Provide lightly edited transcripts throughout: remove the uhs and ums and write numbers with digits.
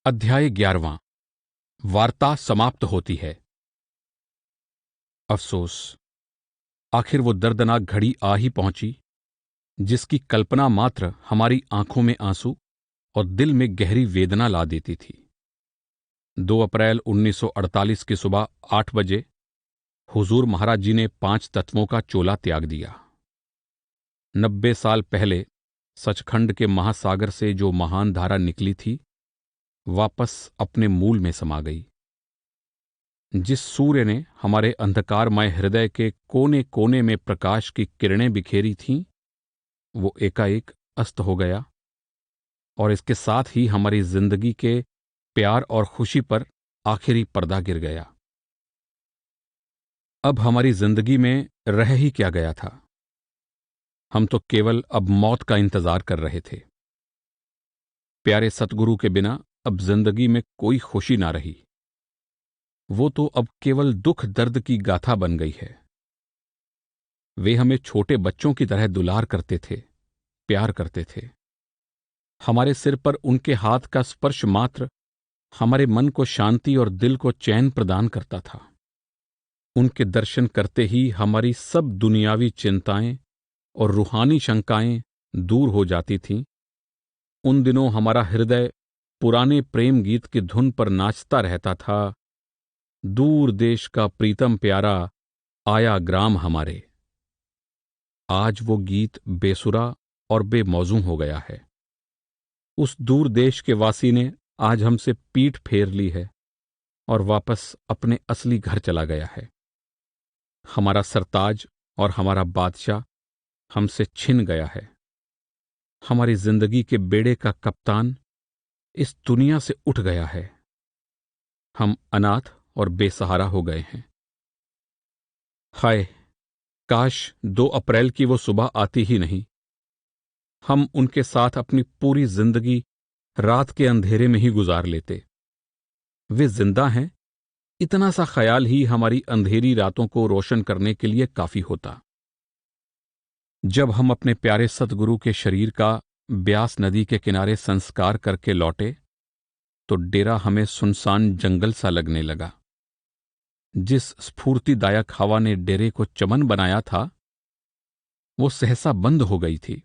अध्याय 11वां। वार्ता समाप्त होती है। अफसोस, आखिर वो दर्दनाक घड़ी आ ही पहुंची जिसकी कल्पना मात्र हमारी आंखों में आंसू और दिल में गहरी वेदना ला देती थी। 2 अप्रैल 1948 की सुबह 8 बजे हुजूर महाराज जी ने 5 तत्वों का चोला त्याग दिया। 90 साल पहले सचखंड के महासागर से जो महान धारा निकली थी, वापस अपने मूल में समा गई। जिस सूर्य ने हमारे अंधकारमय हृदय के कोने कोने में प्रकाश की किरणें बिखेरी थीं, वो एकाएक अस्त हो गया और इसके साथ ही हमारी जिंदगी के प्यार और खुशी पर आखिरी पर्दा गिर गया। अब हमारी जिंदगी में रह ही क्या गया था। हम तो केवल अब मौत का इंतजार कर रहे थे। प्यारे सतगुरु के बिना अब जिंदगी में कोई खुशी ना रही। वो तो अब केवल दुख दर्द की गाथा बन गई है। वे हमें छोटे बच्चों की तरह दुलार करते थे, प्यार करते थे। हमारे सिर पर उनके हाथ का स्पर्श मात्र हमारे मन को शांति और दिल को चैन प्रदान करता था। उनके दर्शन करते ही हमारी सब दुनियावी चिंताएं और रूहानी शंकाएं दूर हो जाती थीं। उन दिनों हमारा हृदय पुराने प्रेम गीत की धुन पर नाचता रहता था। दूर देश का प्रीतम प्यारा आया ग्राम हमारे। आज वो गीत बेसुरा और बेमौजू हो गया है। उस दूर देश के वासी ने आज हमसे पीठ फेर ली है और वापस अपने असली घर चला गया है। हमारा सरताज और हमारा बादशाह हमसे छिन गया है। हमारी जिंदगी के बेड़े का कप्तान इस दुनिया से उठ गया है। हम अनाथ और बेसहारा हो गए हैं। हाय, काश 2 अप्रैल की वो सुबह आती ही नहीं। हम उनके साथ अपनी पूरी जिंदगी रात के अंधेरे में ही गुजार लेते। वे जिंदा हैं, इतना सा ख्याल ही हमारी अंधेरी रातों को रोशन करने के लिए काफी होता। जब हम अपने प्यारे सतगुरु के शरीर का ब्यास नदी के किनारे संस्कार करके लौटे, तो डेरा हमें सुनसान जंगल सा लगने लगा। जिस स्फूर्तिदायक हवा ने डेरे को चमन बनाया था, वो सहसा बंद हो गई थी।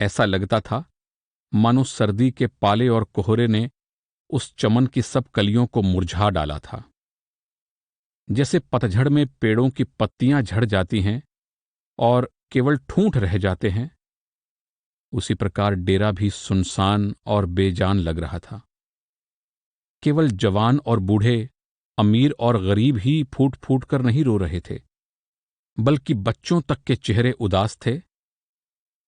ऐसा लगता था मानो सर्दी के पाले और कोहरे ने उस चमन की सब कलियों को मुरझा डाला था। जैसे पतझड़ में पेड़ों की पत्तियां झड़ जाती हैं और केवल ठूंठ रह जाते हैं, उसी प्रकार डेरा भी सुनसान और बेजान लग रहा था। केवल जवान और बूढ़े, अमीर और गरीब ही फूट फूट कर नहीं रो रहे थे, बल्कि बच्चों तक के चेहरे उदास थे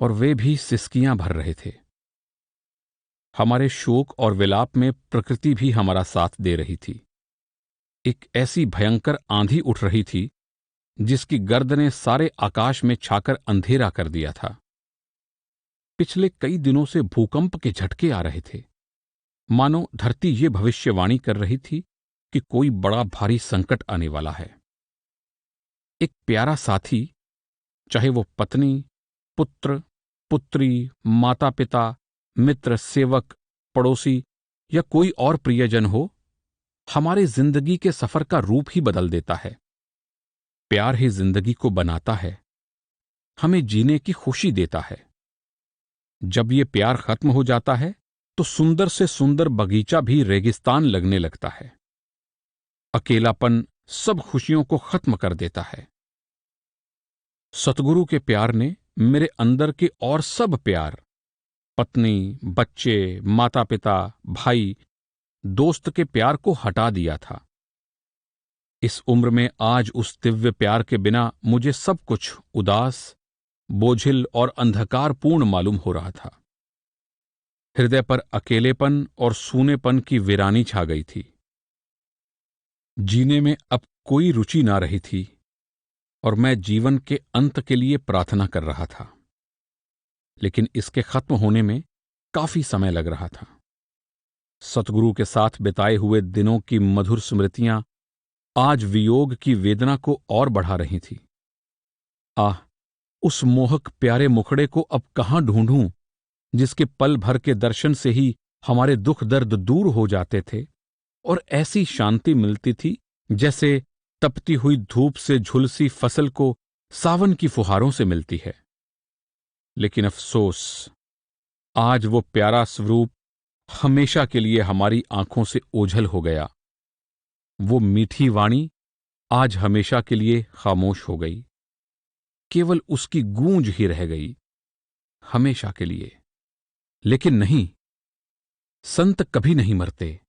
और वे भी सिसकियां भर रहे थे। हमारे शोक और विलाप में प्रकृति भी हमारा साथ दे रही थी। एक ऐसी भयंकर आंधी उठ रही थी जिसकी गर्द ने सारे आकाश में छाकर अंधेरा कर दिया था। पिछले कई दिनों से भूकंप के झटके आ रहे थे। मानो धरती ये भविष्यवाणी कर रही थी कि कोई बड़ा भारी संकट आने वाला है। एक प्यारा साथी, चाहे वो पत्नी, पुत्र, पुत्री, माता पिता, मित्र, सेवक, पड़ोसी या कोई और प्रियजन हो, हमारे जिंदगी के सफर का रूप ही बदल देता है। प्यार ही जिंदगी को बनाता है, हमें जीने की खुशी देता है। जब ये प्यार खत्म हो जाता है तो सुंदर से सुंदर बगीचा भी रेगिस्तान लगने लगता है। अकेलापन सब खुशियों को खत्म कर देता है। सतगुरु के प्यार ने मेरे अंदर के और सब प्यार, पत्नी, बच्चे, माता पिता, भाई, दोस्त के प्यार को हटा दिया था। इस उम्र में आज उस दिव्य प्यार के बिना मुझे सब कुछ उदास, बोझिल और अंधकारपूर्ण मालूम हो रहा था। हृदय पर अकेलेपन और सूनेपन की वीरानी छा गई थी। जीने में अब कोई रुचि ना रही थी और मैं जीवन के अंत के लिए प्रार्थना कर रहा था। लेकिन इसके खत्म होने में काफी समय लग रहा था। सतगुरु के साथ बिताए हुए दिनों की मधुर स्मृतियां आज वियोग की वेदना को और बढ़ा रही थी। आह, उस मोहक प्यारे मुखड़े को अब कहां ढूंढूं जिसके पल भर के दर्शन से ही हमारे दुख दर्द दूर हो जाते थे और ऐसी शांति मिलती थी जैसे तपती हुई धूप से झुलसी फसल को सावन की फुहारों से मिलती है। लेकिन अफसोस, आज वो प्यारा स्वरूप हमेशा के लिए हमारी आंखों से ओझल हो गया। वो मीठी वाणी आज हमेशा के लिए खामोश हो गई। केवल उसकी गूंज ही रह गई, हमेशा के लिए। लेकिन नहीं, संत कभी नहीं मरते।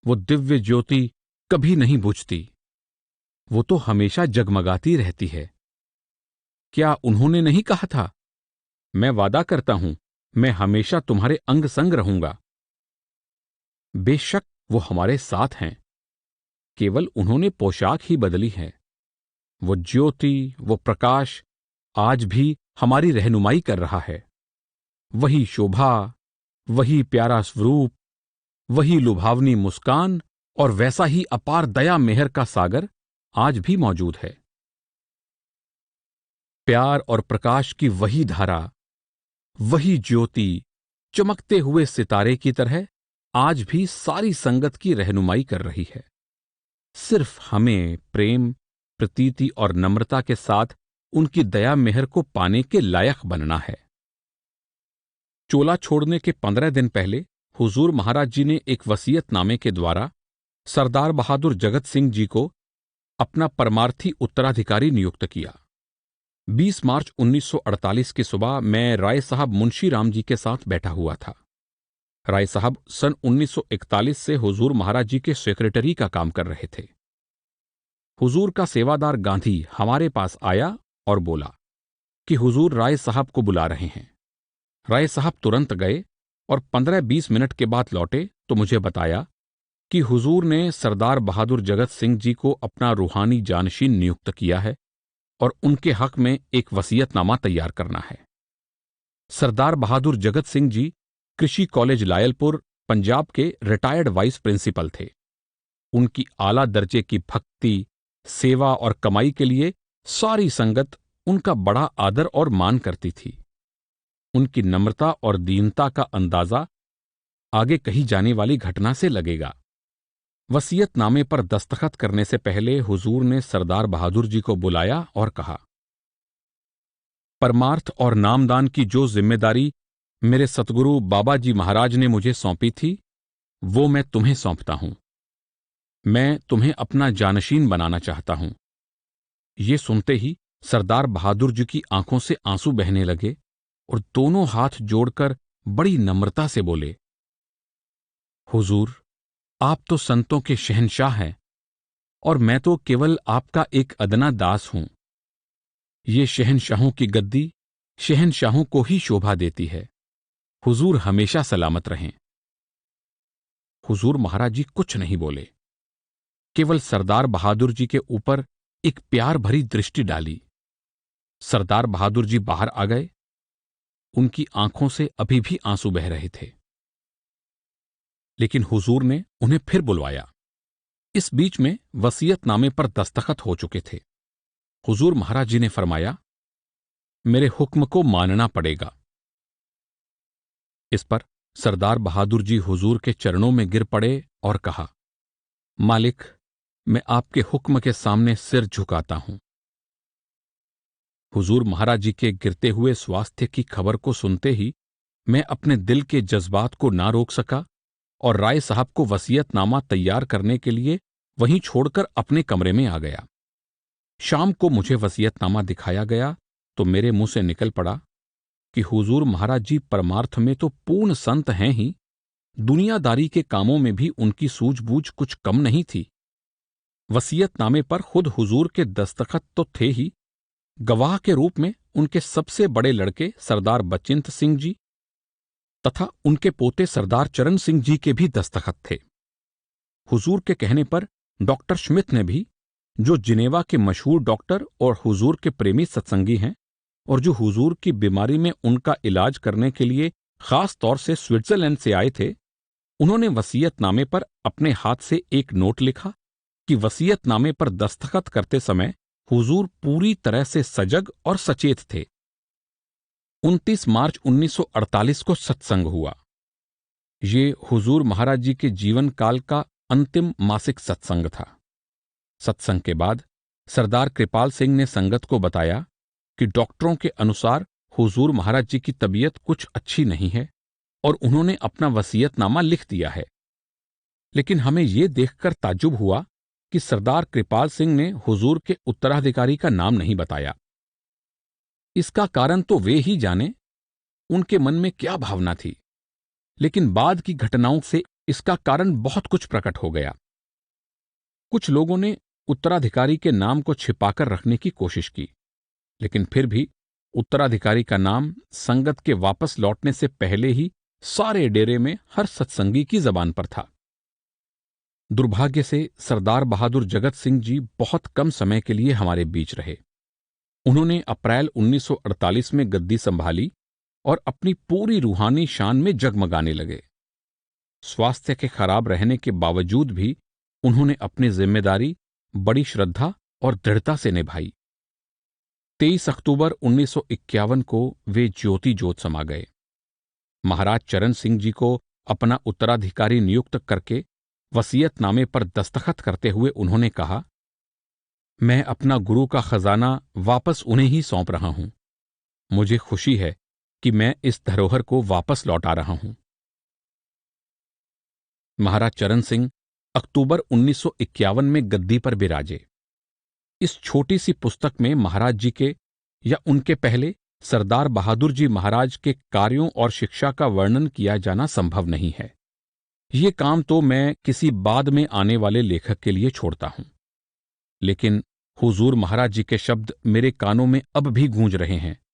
वो दिव्य ज्योति कभी नहीं बुझती। वो तो हमेशा जगमगाती रहती है। क्या उन्होंने नहीं कहा था, मैं वादा करता हूं, मैं हमेशा तुम्हारे अंग संग रहूंगा। बेशक वो हमारे साथ हैं, केवल उन्होंने पोशाक ही बदली है। वो ज्योति, वो प्रकाश आज भी हमारी रहनुमाई कर रहा है। वही शोभा, वही प्यारा स्वरूप, वही लुभावनी मुस्कान और वैसा ही अपार दया मेहर का सागर आज भी मौजूद है। प्यार और प्रकाश की वही धारा, वही ज्योति चमकते हुए सितारे की तरह आज भी सारी संगत की रहनुमाई कर रही है। सिर्फ हमें प्रेम, प्रतीति और नम्रता के साथ उनकी दया मेहर को पाने के लायक बनना है। चोला छोड़ने के 15 दिन पहले हुजूर महाराज जी ने एक वसीयतनामे के द्वारा सरदार बहादुर जगत सिंह जी को अपना परमार्थी उत्तराधिकारी नियुक्त किया। 20 मार्च 1948 की सुबह मैं राय साहब मुंशी राम जी के साथ बैठा हुआ था। राय साहब सन 1941 से हुजूर महाराज जी के सेक्रेटरी का काम कर रहे थे। हुजूर का सेवादार गांधी हमारे पास आया और बोला कि हुजूर राय साहब को बुला रहे हैं। राय साहब तुरंत गए और 15-20 मिनट के बाद लौटे तो मुझे बताया कि हुजूर ने सरदार बहादुर जगत सिंह जी को अपना रूहानी जानशीन नियुक्त किया है और उनके हक में एक वसीयतनामा तैयार करना है। सरदार बहादुर जगत सिंह जी कृषि कॉलेज लायलपुर, पंजाब के रिटायर्ड वाइस प्रिंसिपल थे। उनकी आला दर्जे की भक्ति, सेवा और कमाई के लिए सारी संगत उनका बड़ा आदर और मान करती थी। उनकी नम्रता और दीनता का अंदाजा आगे कही जाने वाली घटना से लगेगा। वसीयतनामे पर दस्तखत करने से पहले हुजूर ने सरदार बहादुर जी को बुलाया और कहा, परमार्थ और नामदान की जो जिम्मेदारी मेरे सतगुरु बाबा जी महाराज ने मुझे सौंपी थी, वो मैं तुम्हें सौंपता हूं। मैं तुम्हें अपना जानशीन बनाना चाहता हूं। ये सुनते ही सरदार बहादुर जी की आंखों से आंसू बहने लगे और दोनों हाथ जोड़कर बड़ी नम्रता से बोले, हुजूर, आप तो संतों के शहंशाह हैं और मैं तो केवल आपका एक अदना दास हूं। ये शहंशाहों की गद्दी शहंशाहों को ही शोभा देती है। हुजूर हमेशा सलामत रहें। हुजूर महाराज जी कुछ नहीं बोले, केवल सरदार बहादुर जी के ऊपर एक प्यार भरी दृष्टि डाली। सरदार बहादुर जी बाहर आ गए। उनकी आंखों से अभी भी आंसू बह रहे थे। लेकिन हुजूर ने उन्हें फिर बुलवाया। इस बीच में वसीयतनामे पर दस्तखत हो चुके थे। हुजूर महाराज जी ने फरमाया, मेरे हुक्म को मानना पड़ेगा। इस पर सरदार बहादुर जी हुजूर के चरणों में गिर पड़े और कहा, मालिक, मैं आपके हुक्म के सामने सिर झुकाता हूं। हुजूर महाराज जी के गिरते हुए स्वास्थ्य की खबर को सुनते ही मैं अपने दिल के जज्बात को ना रोक सका और राय साहब को वसीयतनामा तैयार करने के लिए वहीं छोड़कर अपने कमरे में आ गया। शाम को मुझे वसीयतनामा दिखाया गया तो मेरे मुंह से निकल पड़ा कि हुजूर महाराज जी परमार्थ में तो पूर्ण संत हैं ही, दुनियादारी के कामों में भी उनकी सूझबूझ कुछ कम नहीं थी। वसीयतनामे पर खुद हुजूर के दस्तखत तो थे ही, गवाह के रूप में उनके सबसे बड़े लड़के सरदार बचिंत सिंह जी तथा उनके पोते सरदार चरण सिंह जी के भी दस्तखत थे। हुजूर के कहने पर डॉक्टर स्मिथ ने भी, जो जिनेवा के मशहूर डॉक्टर और हुजूर के प्रेमी सत्संगी हैं और जो हुजूर की बीमारी में उनका इलाज करने के लिए खास तौर से स्विट्जरलैंड से आए थे, उन्होंने वसीयतनामे पर अपने हाथ से एक नोट लिखा कि वसीयतनामे पर दस्तखत करते समय हुजूर पूरी तरह से सजग और सचेत थे। 29 मार्च 1948 को सत्संग हुआ। ये हुजूर महाराज जी के जीवन काल का अंतिम मासिक सत्संग था। सत्संग के बाद सरदार कृपाल सिंह ने संगत को बताया कि डॉक्टरों के अनुसार हुजूर महाराज जी की तबीयत कुछ अच्छी नहीं है और उन्होंने अपना वसीयतनामा लिख दिया है। लेकिन हमें यह देखकर ताज्जुब हुआ कि सरदार कृपाल सिंह ने हुजूर के उत्तराधिकारी का नाम नहीं बताया। इसका कारण तो वे ही जाने, उनके मन में क्या भावना थी। लेकिन बाद की घटनाओं से इसका कारण बहुत कुछ प्रकट हो गया। कुछ लोगों ने उत्तराधिकारी के नाम को छिपाकर रखने की कोशिश की, लेकिन फिर भी उत्तराधिकारी का नाम संगत के वापस लौटने से पहले ही सारे डेरे में हर सत्संगी की जबान पर था। दुर्भाग्य से सरदार बहादुर जगत सिंह जी बहुत कम समय के लिए हमारे बीच रहे। उन्होंने अप्रैल 1948 में गद्दी संभाली और अपनी पूरी रूहानी शान में जगमगाने लगे। स्वास्थ्य के खराब रहने के बावजूद भी उन्होंने अपनी जिम्मेदारी बड़ी श्रद्धा और दृढ़ता से निभाई। 23 अक्टूबर 1951 को वे ज्योति ज्योत समा गए। महाराज चरण सिंह जी को अपना उत्तराधिकारी नियुक्त करके वसीयतनामे पर दस्तखत करते हुए उन्होंने कहा, मैं अपना गुरु का खजाना वापस उन्हें ही सौंप रहा हूं। मुझे खुशी है कि मैं इस धरोहर को वापस लौटा रहा हूं। महाराज चरण सिंह अक्टूबर 1951 में गद्दी पर विराजे। इस छोटी सी पुस्तक में महाराज जी के या उनके पहले सरदार बहादुर जी महाराज के कार्यों और शिक्षा का वर्णन किया जाना संभव नहीं है। ये काम तो मैं किसी बाद में आने वाले लेखक के लिए छोड़ता हूं। लेकिन हुजूर महाराज जी के शब्द मेरे कानों में अब भी गूंज रहे हैं।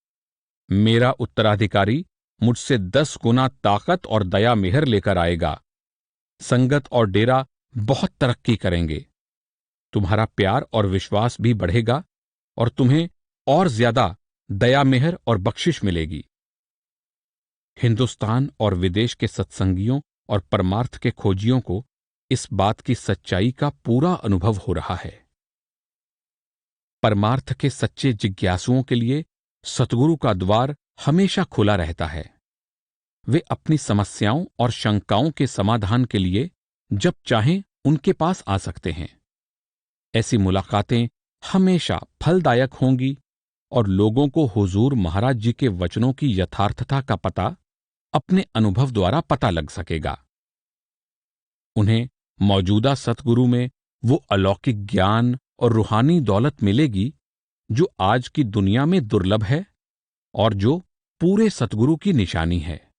मेरा उत्तराधिकारी मुझसे 10 गुना ताकत और दया मेहर लेकर आएगा। संगत और डेरा बहुत तरक्की करेंगे। तुम्हारा प्यार और विश्वास भी बढ़ेगा और तुम्हें और ज्यादा दया मेहर और बख्शिश मिलेगी। हिंदुस्तान और विदेश के सत्संगियों और परमार्थ के खोजियों को इस बात की सच्चाई का पूरा अनुभव हो रहा है। परमार्थ के सच्चे जिज्ञासुओं के लिए सतगुरु का द्वार हमेशा खुला रहता है। वे अपनी समस्याओं और शंकाओं के समाधान के लिए जब चाहें उनके पास आ सकते हैं। ऐसी मुलाकातें हमेशा फलदायक होंगी और लोगों को हुजूर महाराज जी के वचनों की यथार्थता का पता अपने अनुभव द्वारा पता लग सकेगा। उन्हें मौजूदा सतगुरु में वो अलौकिक ज्ञान और रूहानी दौलत मिलेगी जो आज की दुनिया में दुर्लभ है और जो पूरे सतगुरु की निशानी है।